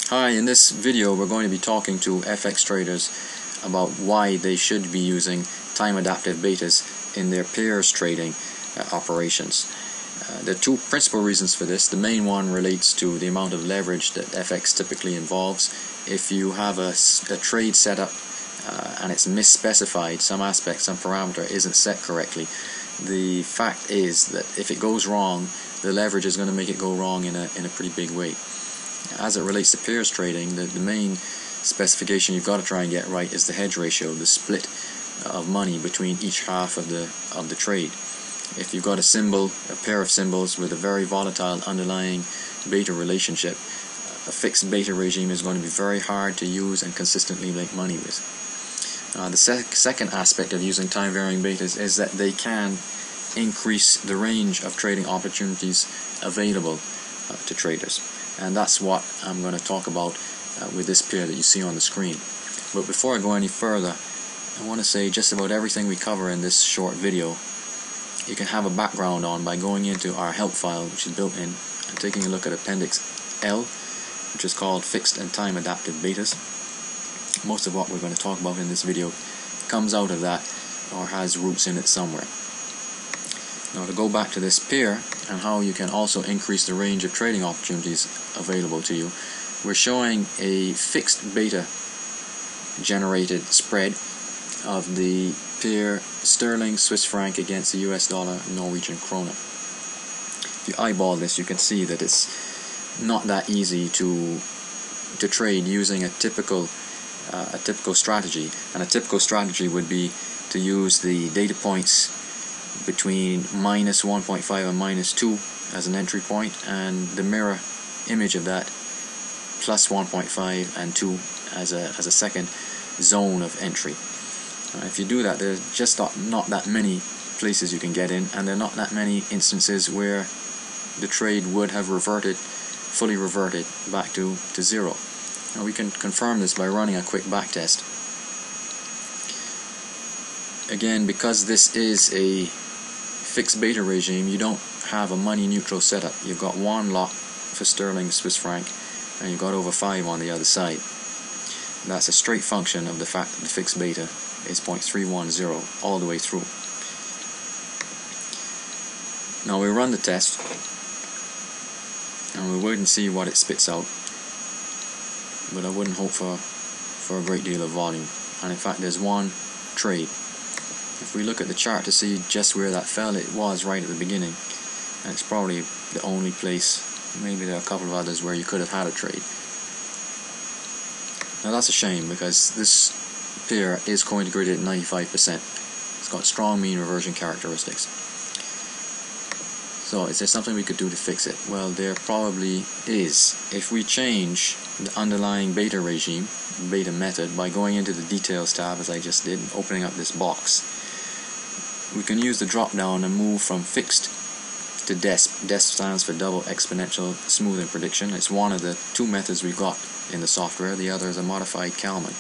Hi, in this video we're going to be talking to FX traders about why they should be using time adaptive betas in their pairs trading operations. There are two principal reasons for this. The main one relates to the amount of leverage that FX typically involves. If you have a trade set up and it's misspecified, some aspect, some parameter isn't set correctly, the fact is that if it goes wrong, the leverage is going to make it go wrong in a pretty big way. As it relates to pairs trading, the main specification you've got to try and get right is the hedge ratio, the split of money between each half of the trade. If you've got a pair of symbols with a very volatile underlying beta relationship, a fixed beta regime is going to be very hard to use and consistently make money with. The second aspect of using time varying betas is that they can increase the range of trading opportunities available to traders. And that's what I'm going to talk about with this pair that you see on the screen. But before I go any further, I want to say just about everything we cover in this short video you can have a background on by going into our help file, which is built in, and taking a look at Appendix L, which is called Fixed and Time Adaptive Betas. Most of what we're going to talk about in this video comes out of that or has roots in it somewhere. Now, to go back to this pair and how you can also increase the range of trading opportunities available to you, we're showing a fixed beta generated spread of the pair sterling Swiss franc against the US dollar Norwegian krona. If you eyeball this, you can see that it's not that easy to trade using a typical strategy. And a typical strategy would be to use the data points between minus 1.5 and minus 2 as an entry point, and the mirror image of that plus 1.5 and 2 as a second zone of entry. If you do that, there's just not that many places you can get in, and there are not that many instances where the trade would have fully reverted back to zero. Now, we can confirm this by running a quick back test. Again, because this is a fixed beta regime, you don't have a money neutral setup. You've got one lot for sterling Swiss franc, and you've got over 5 on the other side. That's a straight function of the fact that the fixed beta is 0.310 all the way through. Now we run the test and we wait and see what it spits out, but I wouldn't hope for a great deal of volume. And in fact, there's one trade. If we look at the chart to see just where that fell, it was right at the beginning, and it's probably the only place, maybe there are a couple of others, where you could have had a trade. Now that's a shame, because this pair is co-integrated at 95%. It's got strong mean reversion characteristics. So is there something we could do to fix it? Well, there probably is. If we change the underlying beta regime, beta method, by going into the details tab as I just did, and opening up this box, we can use the drop down and move from fixed to DESP. DESP stands for double exponential smoothing prediction. It's one of the two methods we've got in the software. The other is a modified Kalman.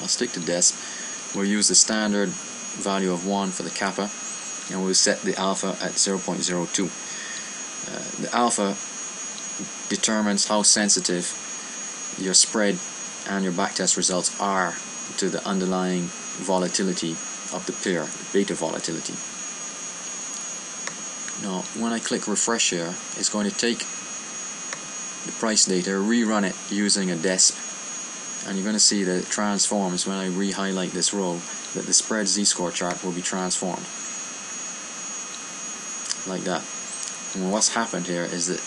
I'll stick to DESP. We'll use the standard value of 1 for the kappa, and we'll set the alpha at 0.02. The alpha determines how sensitive your spread and your backtest results are to the underlying volatility of the pair, the beta volatility. Now, when I click refresh here, it's going to take the price data, rerun it using a DESP, and you're going to see that it transforms when I re-highlight this row, that the spread z-score chart will be transformed like that. And what's happened here is that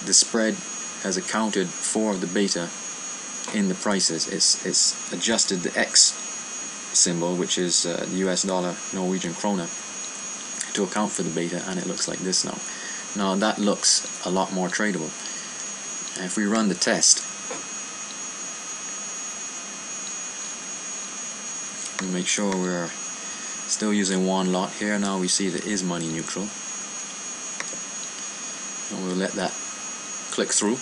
the spread has accounted for the beta in the prices. It's adjusted the X symbol, which is the US dollar Norwegian krona, to account for the beta, and it looks like this now. Now that looks a lot more tradable. And if we run the test, we make sure we're still using one lot here. Now we see that it is money neutral, and we'll let that click through.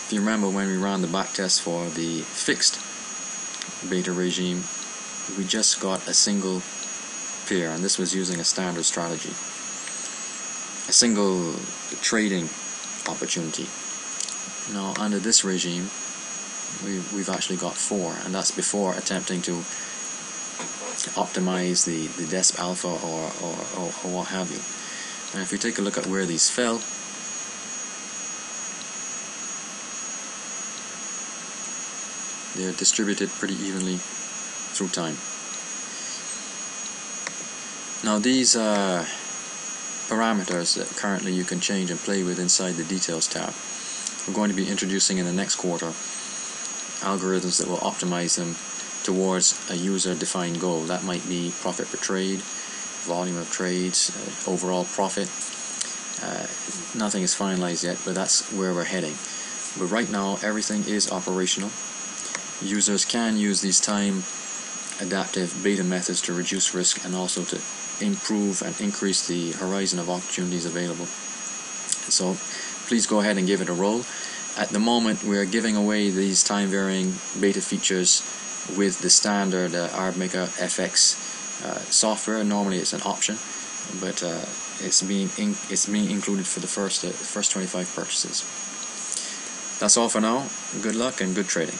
If you remember, when we ran the back test for the fixed beta regime, we just got a single pair, and this was using a standard strategy, a single trading opportunity. Now under this regime we've actually got 4, and that's before attempting to optimize the DESP alpha or what have you. And if we take a look at where these fell, they're distributed pretty evenly through time. Now these parameters that currently you can change and play with inside the details tab, we're going to be introducing in the next quarter algorithms that will optimize them towards a user-defined goal. That might be profit per trade, volume of trades, overall profit. Nothing is finalized yet, but that's where we're heading. But right now everything is operational. Users can use these time adaptive beta methods to reduce risk and also to improve and increase the horizon of opportunities available. So please go ahead and give it a roll. At the moment we're giving away these time varying beta features with the standard ArbMakerFX software. Normally it's an option, but it's being included for the first 25 purchases. That's all for now. Good luck and good trading.